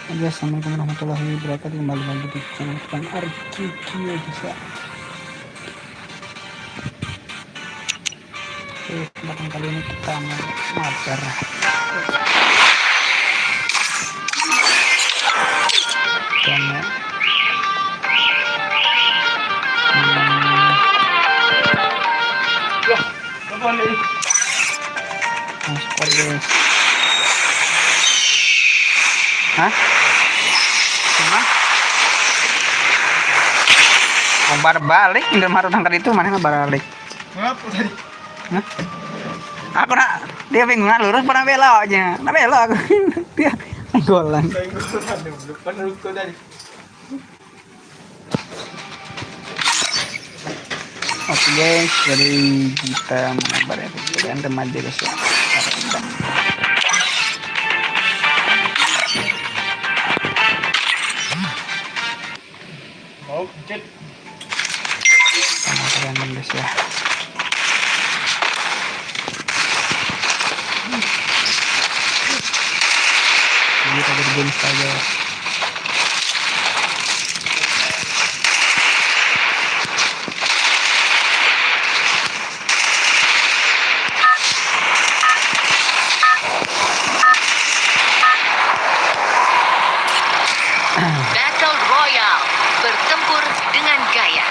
Assalamualaikum warahmatullahi wabarakatuh. Kembali lagi di channel Bang Arki bisa. Oke, kesempatan kali ini kita mau mabar. Dan hah? Bar balik, nggak marah tangkal itu mana balik? Ngapa tadi? Hah? Aku nak dia bingung lurus pernah beloknya, nah belok aku dia golan. Depan ruko tadi. Oke guys, jadi kita mabar ya, dan remaja guys ya. Mau cek. Sama kalian guys ya. Kita bergabung saja. Battle Royale, bertempur dengan gaya.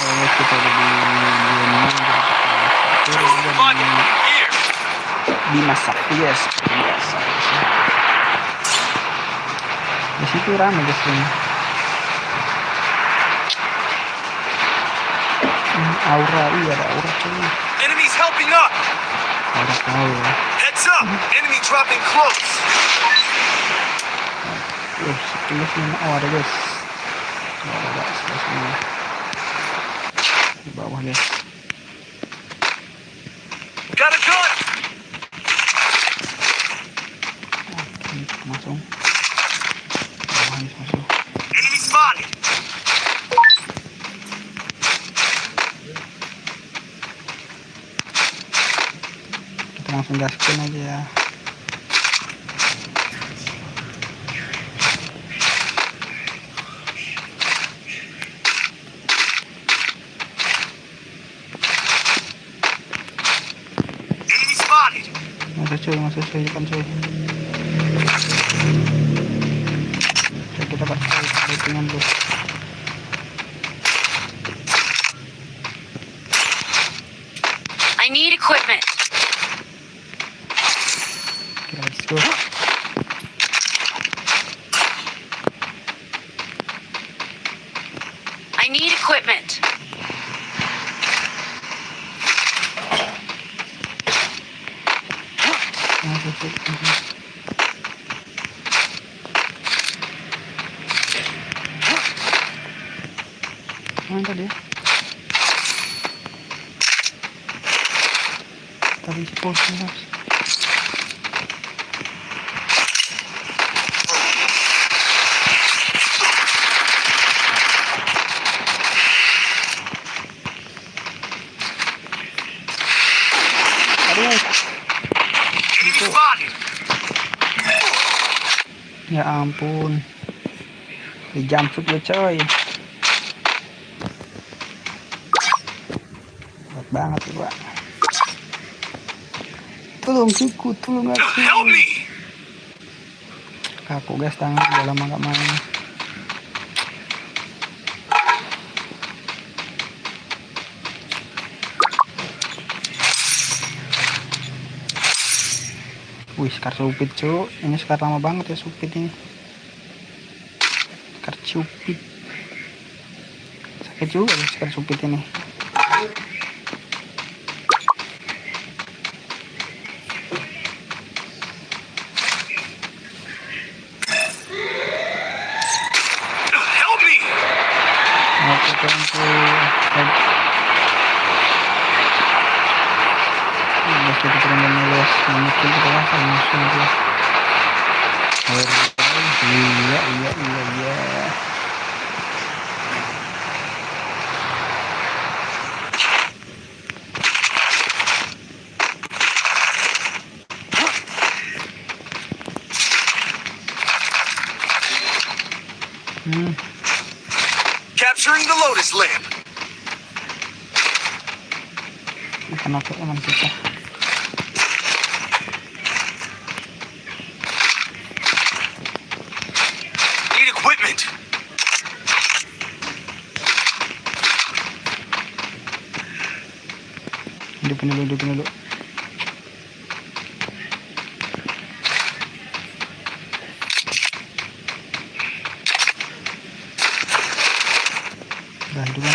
Oh, kita dimasak yes, biasa. Di situ ramai guys ini. Aura, iya ada aura cuy. Enemies helping up. Aura tahu ya. Heads up. Enemy dropping close. Sekilas ini ada guys. Ada sekilas ini. Di bawah guys. Got a gun. Langsung. Bawah ini masuk. Enemy spotted. Kita langsung gaskin aja ya. Enemy spotted. Masuk cuy, kan cuy. Oke, kita pakai ratingan bos. I need equipment. Oke, let's go. I need equipment. Masuk cuy. Mana tadi ya? Tadi si posnya guys. Aduh, Enemy spotted. ya ampun. Di jump shoot gue coy. Berat banget tuh pak. Tolong suku, tolong aku. Help me. Kaku guys tangan udah lama gak main. Wih, Scar Supit cu. Ini Scar lama banget ya Supit ini. Scar Supit. Sakit juga nih Scar Supit ini. Help me. Oke, tunggu. Guys, kita turun dulu guys. Mungkin kita langsung musuh guys. Iya. Capturing the Lotus lamp. Kenapa teman kita? Need equipment. Hidupin dulu. Udah hidupin.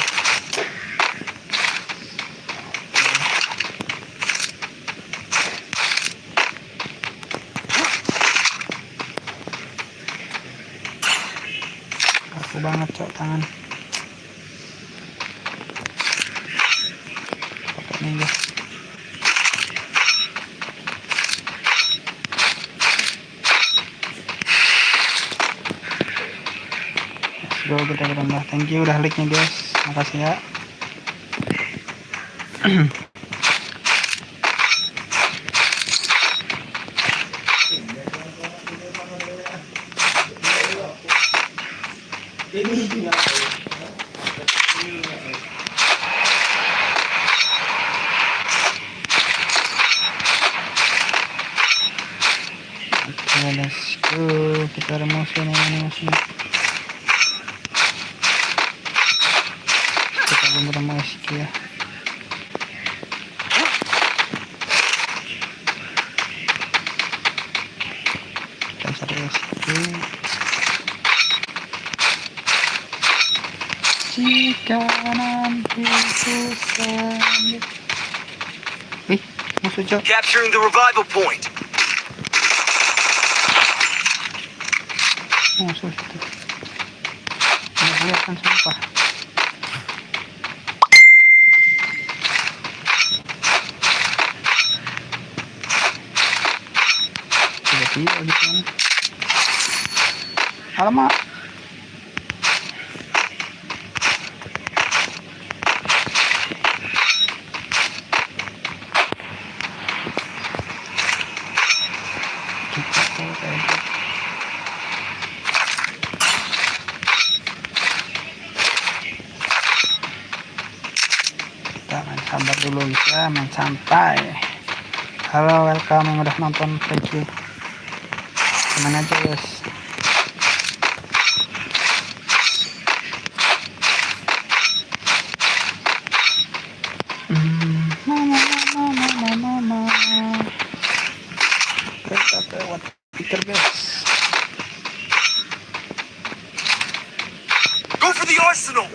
Kaku banget cok tangan. Pakai ini guys. Let's go, kita bertambah. Thank you udah like-nya guys. Makasih ya. Oke, let's go. Kita remosi ini. Kita belum remosi ya. Kita cari rescue. Jika nanti susah. Wih, musuh cok. Capturing the revival point. Musuh itu. Nggak kelihatan sumpah. Tiba-tiba gitu kan. Alamak. Kita tahu kayak gitu. Kita main sabar dulu ya, main santai. Halo, welcome yang udah nonton, thank you. Kemana aja guys? Kita lewat Peter guys. Go for the arsenal.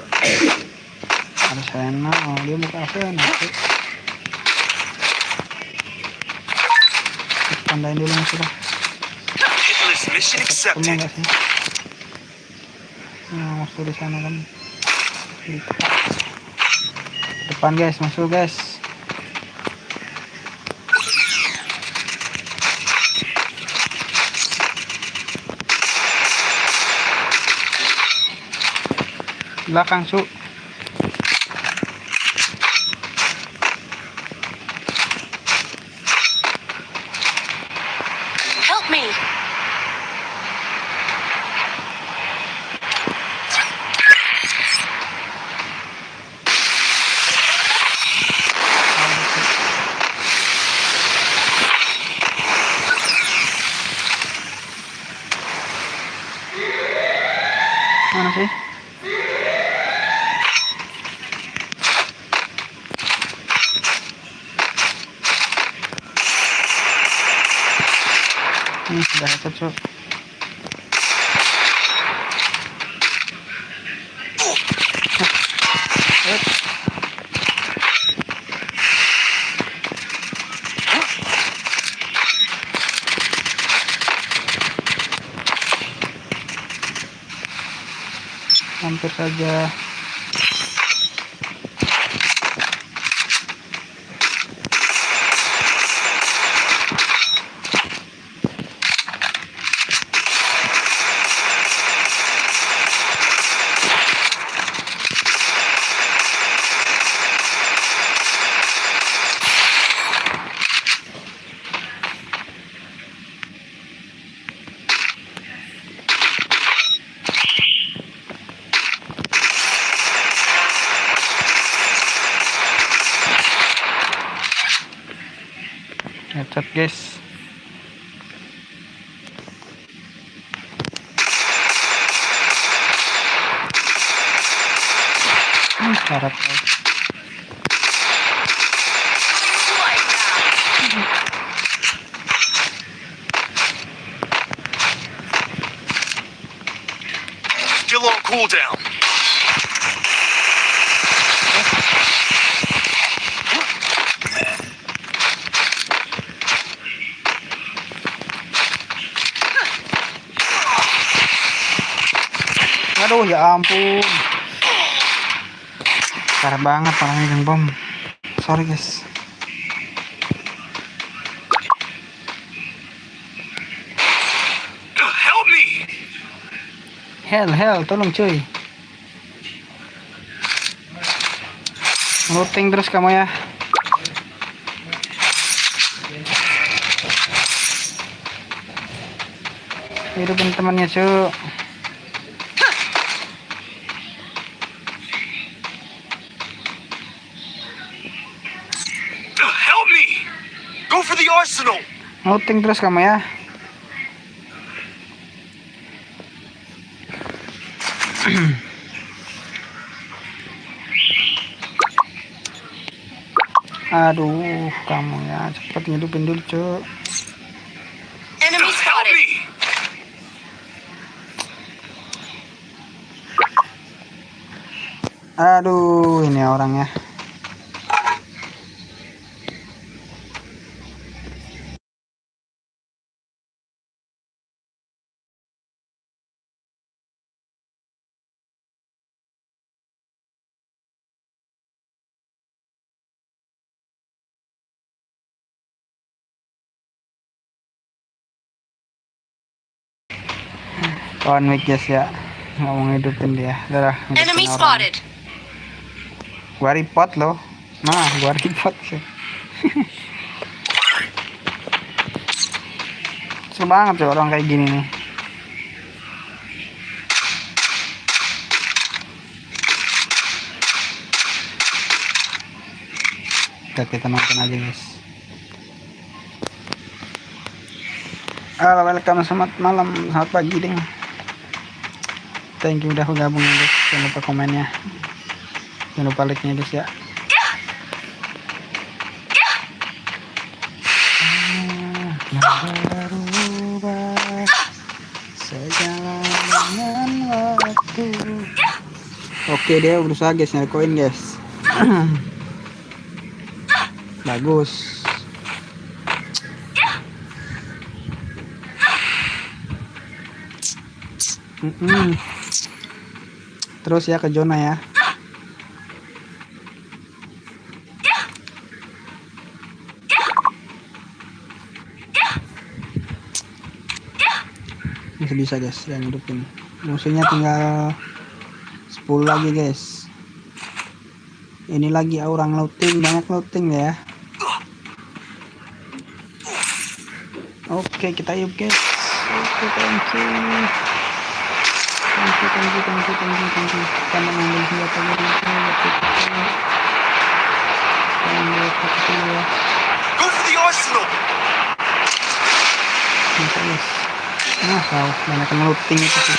Ada Sena, dia buka Sena. Tandain dulu sudah. Hitless mission Ketemu accepted. nggak sih? Musuh di sana kan. Depan guys, masuk guys. Belakang su. Help me. Mana sih? Ini sudah headshot. Hampir saja. Chat guys. Karat tau. Still on cooldown. Aduh ya ampun. Parah banget orang megang bom. Sorry guys. Help me! Hell, tolong cuy. Looting terus kamu ya. Hidupin temannya cuy. Help me! Go for the arsenal! Looting terus kamu ya. Aduh, kamu ya cepet hidupin dulu cuy. Enemy Help spotted. me! Aduh, ini orangnya. Kawan weak guys ya. Nggak mau ngidupin dia. Udah, Enemy ngidupin orang. spotted. Gua report loh. Nah, gua report sih. Seru banget tuh orang kayak gini nih. Oke, kita nonton aja guys. Halo, welcome, selamat malam, selamat pagi ding. Thank you udah gabung guys. Jangan lupa komennya. Jangan lupa like-nya guys ya. Berubah sejalan dengan waktu. Oke, dia berusaha guys nyari koin guys. Bagus. Terus ya ke zona ya. Masih bisa guys yang hidupin. Musuhnya tinggal 10 lagi guys. Ini lagi orang looting, banyak looting ya. Oke, kita yuk guys. Oke, thank you. Kita mengambil senjata dulu ya. Go for the arsenal! Bisa guys. Nah, tahu banyak looting itu sih.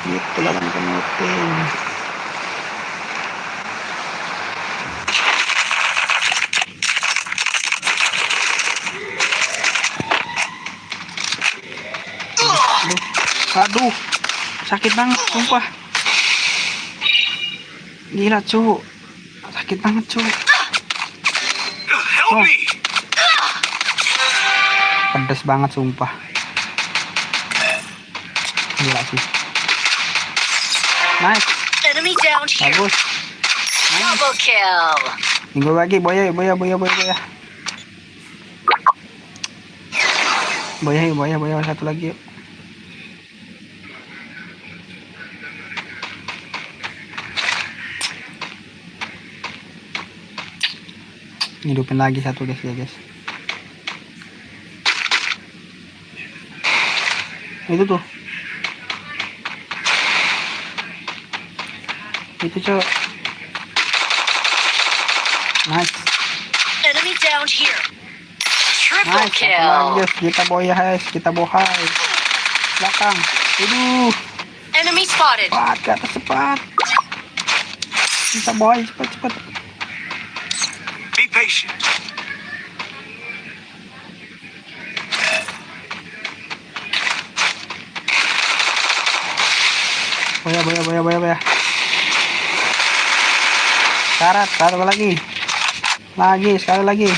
Gitu lah, banyak looting. Aduh, sakit banget sumpah. Gila cu, sakit banget cu. Help Oh. me! Pedes banget sumpah. Gila sih. Nice, Enemy down here. bagus. Double kill. Minggu lagi boya. Boya satu lagi yuk. Hidupin lagi satu guys ya guys. Itu tuh. Itu cok. Nice. Enemy down here. Triple Nice, satu kill. lagi guys. Kita boya guys, kita bohai. Belakang. Aduh, Enemy spotted. cepat ke atas cepat. Kita boy cepat. Be patient. Boya. Karat, satu lagi. Sekali lagi.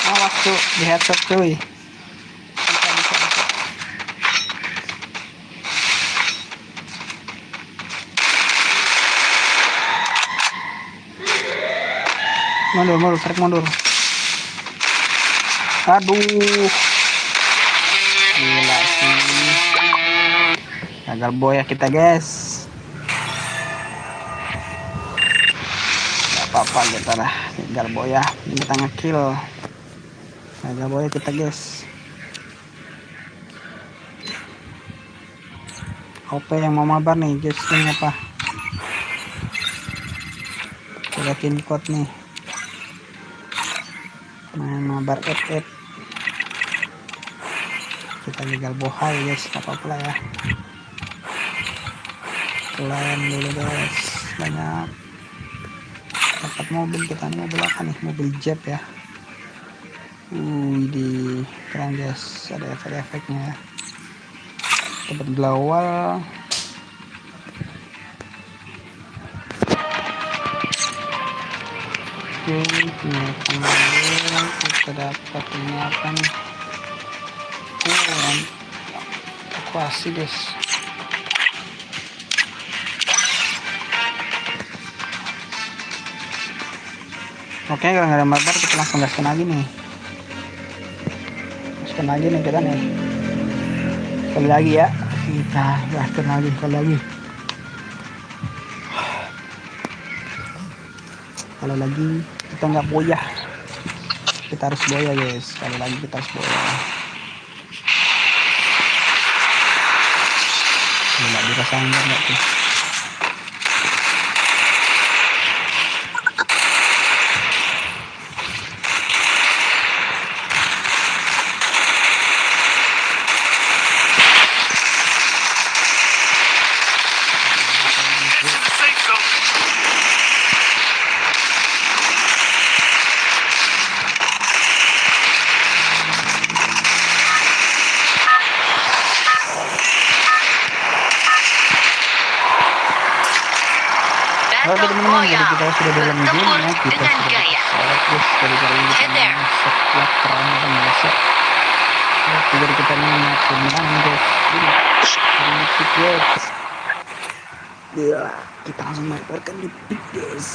Awas tuh, di headshot cuy. Bisa. Mundur, tarik mundur. Aduh. Gila sih. Gagal boya kita, guys. Gak apa-apa kita lah. Gagal boya. Ini kita nge-kill. Gagal boya kita, guys. OP yang mau mabar nih, guys. Ini apa? Kita pin code nih. Main mabar FF. Kita gagal bohai, guys. Gak apa-apa lah ya. Kalian dulu, guys. Banyak. Dapat mobil kita nih. Mobil apa nih? Mobil Jeep ya. Di keren, guys. Ada efek-efeknya. Dapat glowal. Kita dapat ini apa nih? Evakuasi, guys. Oke, kalau nggak ada mabar kita langsung gaskan lagi nih. Kita nih. Sekali lagi ya. Kita gaskan lagi sekali lagi. Kalau lagi kita nggak boya. Kita harus boya, guys. Sekali lagi kita harus boya. Nggak dirasain nggak tuh. Get to the safe zone. Oke Battle teman-teman, jadi Royale. kita sudah dalam game ya. Kita Dengan sudah gaya. selesai, guys. Dari kali ini kita Head there. main setiap perang dan biasa. Jadi kita main kemenangan, guys. Ini pick, guys. Gila, kita langsung mabarkan di pick, guys.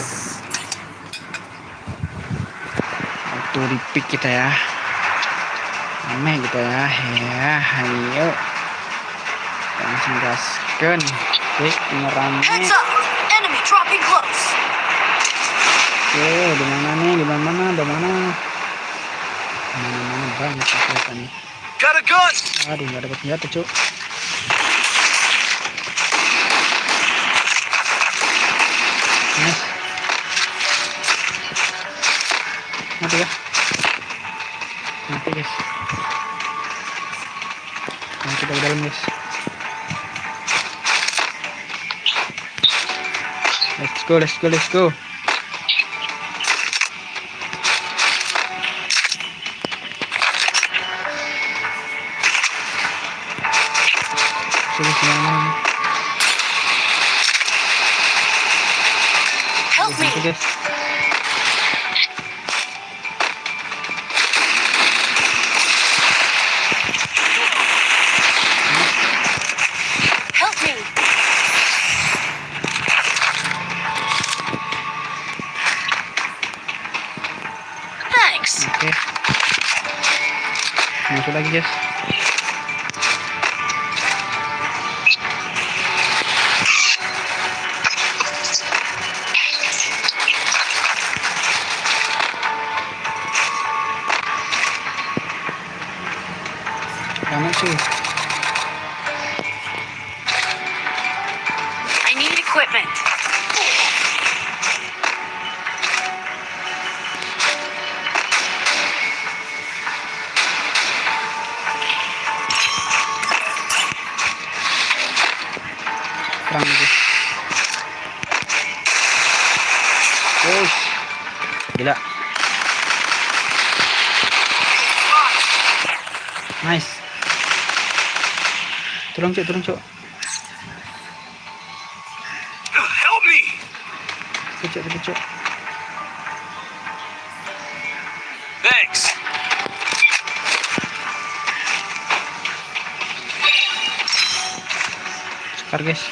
Waktu di pick kita ya. Rame kita ya. Ya, ayo. Kita langsung gaskan. Oke, ini rame. Heads up. Enemy dropping close. Di mana? Mana banyak kelihatan nih. Got a gun. Aduh, nggak dapat senjata, cuk. Nice. Mati ya? Mati, guys. Nah, kita ke dalam, guys. Let's go. Help me. Guys. Help me. Thanks. Oke. Masuk lagi, guys. Mana sih? I need equipment. Gila. Nice. Turun cuk. Help me! Cuk. Thanks. Sekar guys.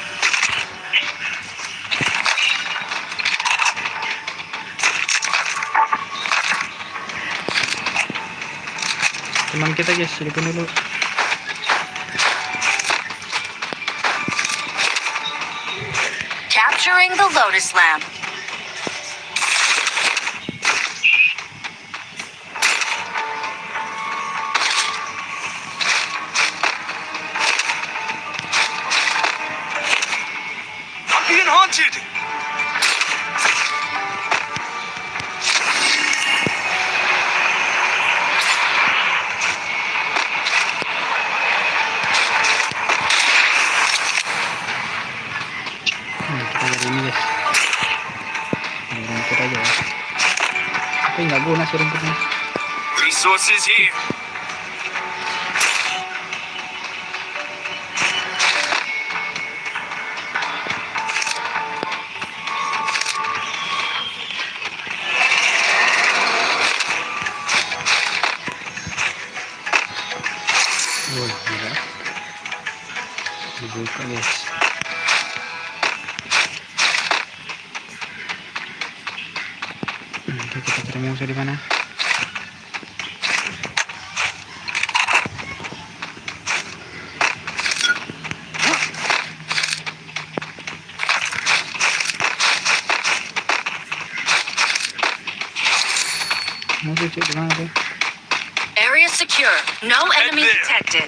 Teman kita guys, hidupin dulu. Capturing the Lotus Lamp. I'm being haunted! Kita dari ini guys. Ini rumput aja ya. Tapi nggak guna sih rumputnya. Resources here. Wah, gila. Dibuka guys. Oke, kita cari musuh di mana? Musuh cuk di mana tuh? Area secure. No enemy there. detected.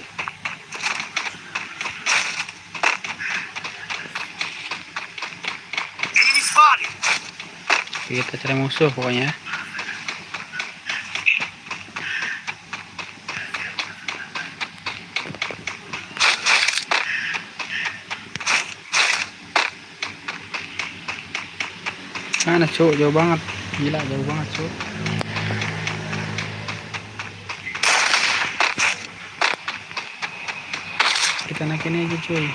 Enemy spotted. Kita cari musuh pokoknya. Mana cuk, jauh banget. Gila, jauh banget cuk. Kita naikin aja cuy.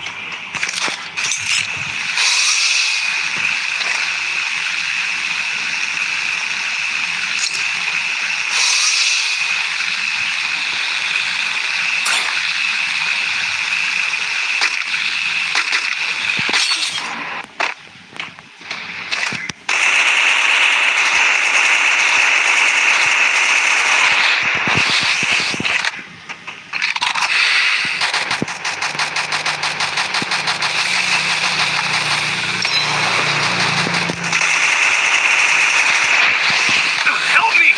Help me!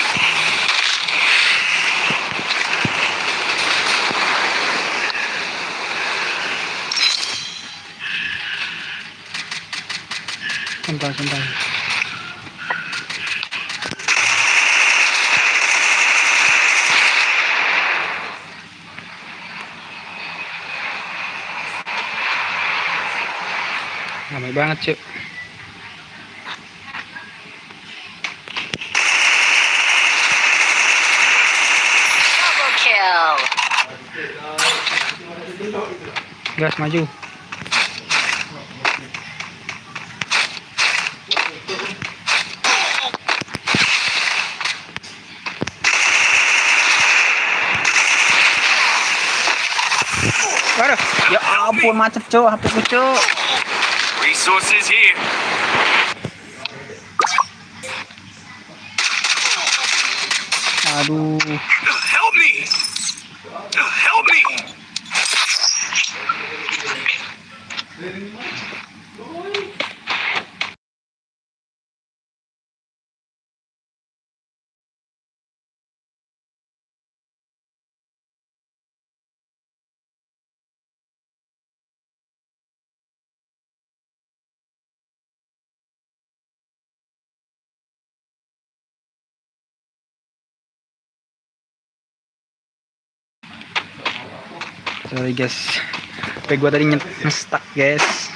Santai. Ramai banget cuk. Double kill. Gas maju. Aduh, ya ampun macet cuk, HP ku cuk. Resources here. Aduh, Help me! Help me! sorry guys. HP gua tadi nge-stuck guys.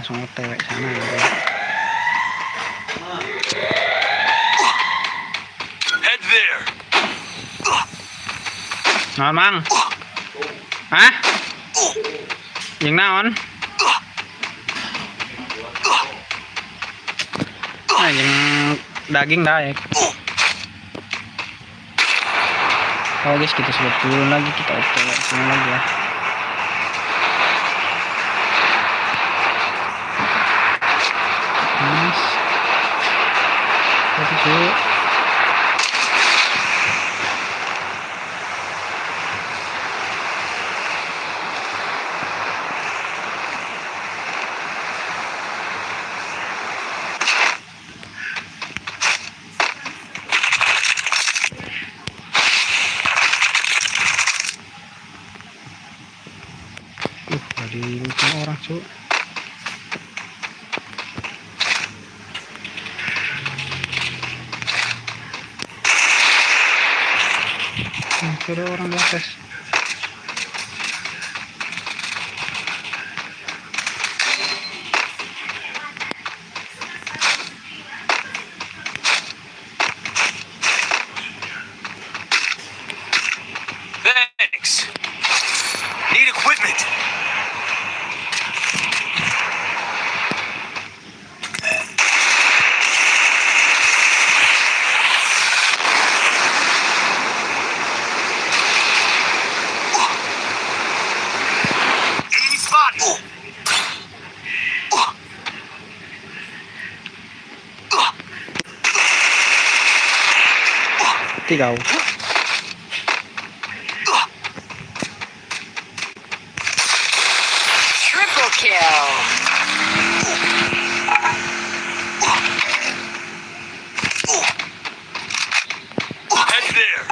langsung OTW sana gitu. Head there. Naon mang? Hah? Yang naon? Nah, yang daging daek. Oh guys, kita sudah turun lagi, kita OTW sini lagi ya. Nice. Tapi cuy. Dari orang cuy. Ada orang di atas. Thanks. Need equipment. Enemy spotted. Tiga. Triple kill. Head there.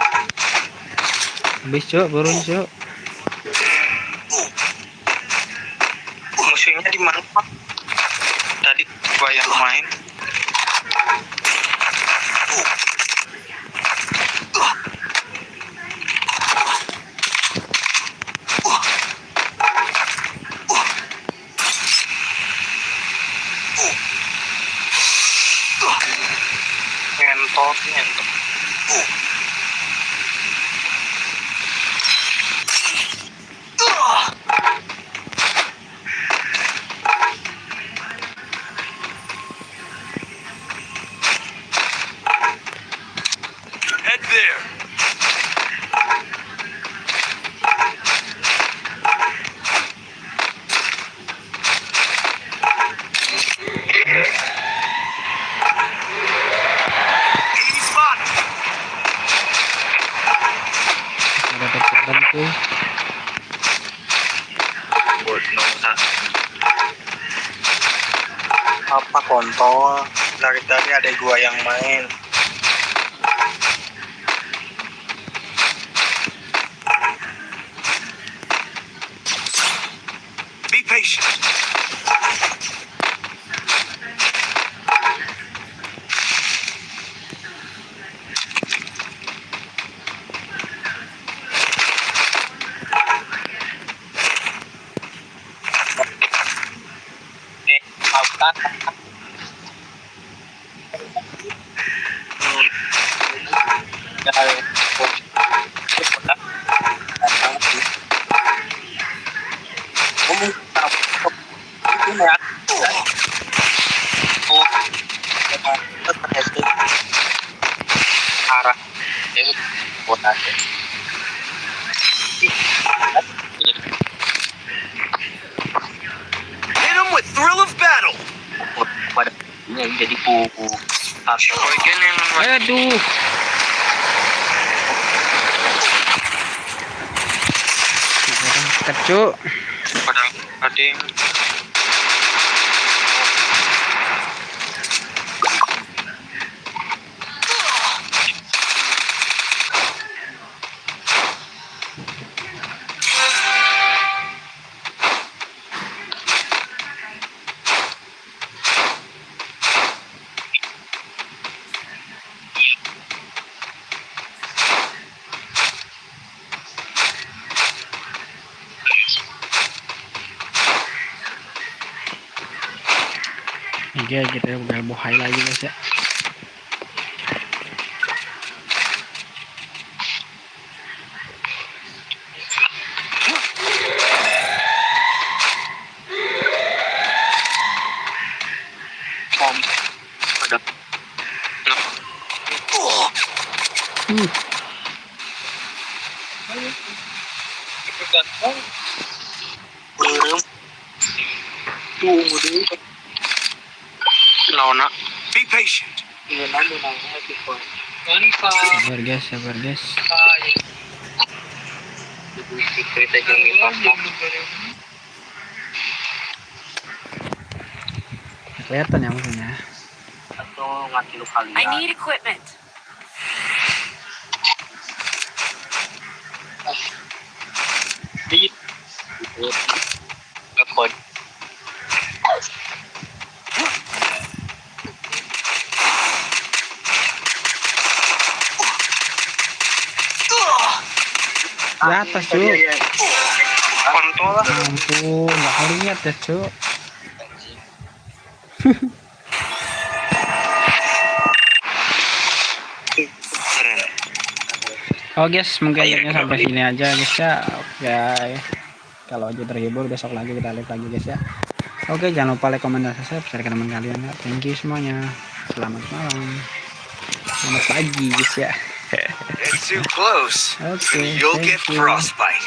Habis cuy, burun cuy. Musuhnya di mana Pak? Tadi gua yang main. Ngentot. Head there. Enemy spotted. Ada terbang cuy. Buat nusa. Apa kontol? Dari tadi ada gua yang main. Be patient. Maafkan. Arah ini buat aja. Hit him with thrill of battle. Pada ini jadi kuku. Tapi bagian yang Aduh. Kecuk. pada ada yang Oke, kita udah bohai lagi guys ya. Om. Ada. Belum. Tunggu dulu. Nona. Be patient. Ini nanti nanya gitu. Sabar guys, sabar guys. Kita jangan apa. Kelihatan ya musuhnya. Atau ngasih lu kalian. I need equipment. Di. Ngekod. Di atas cu. Kontol lah. Ampun, nggak lihat ya cu. Keren. Oh guys, mungkin videonya sampai sini aja guys ya. Oke, kalau aja terhibur besok lagi kita live lagi guys ya. Oke, jangan lupa like, komen, dan subscribe share ke teman kalian ya. Thank you semuanya. Selamat malam. Selamat pagi guys ya. It's too close. Okay, You'll thank get you. frostbite.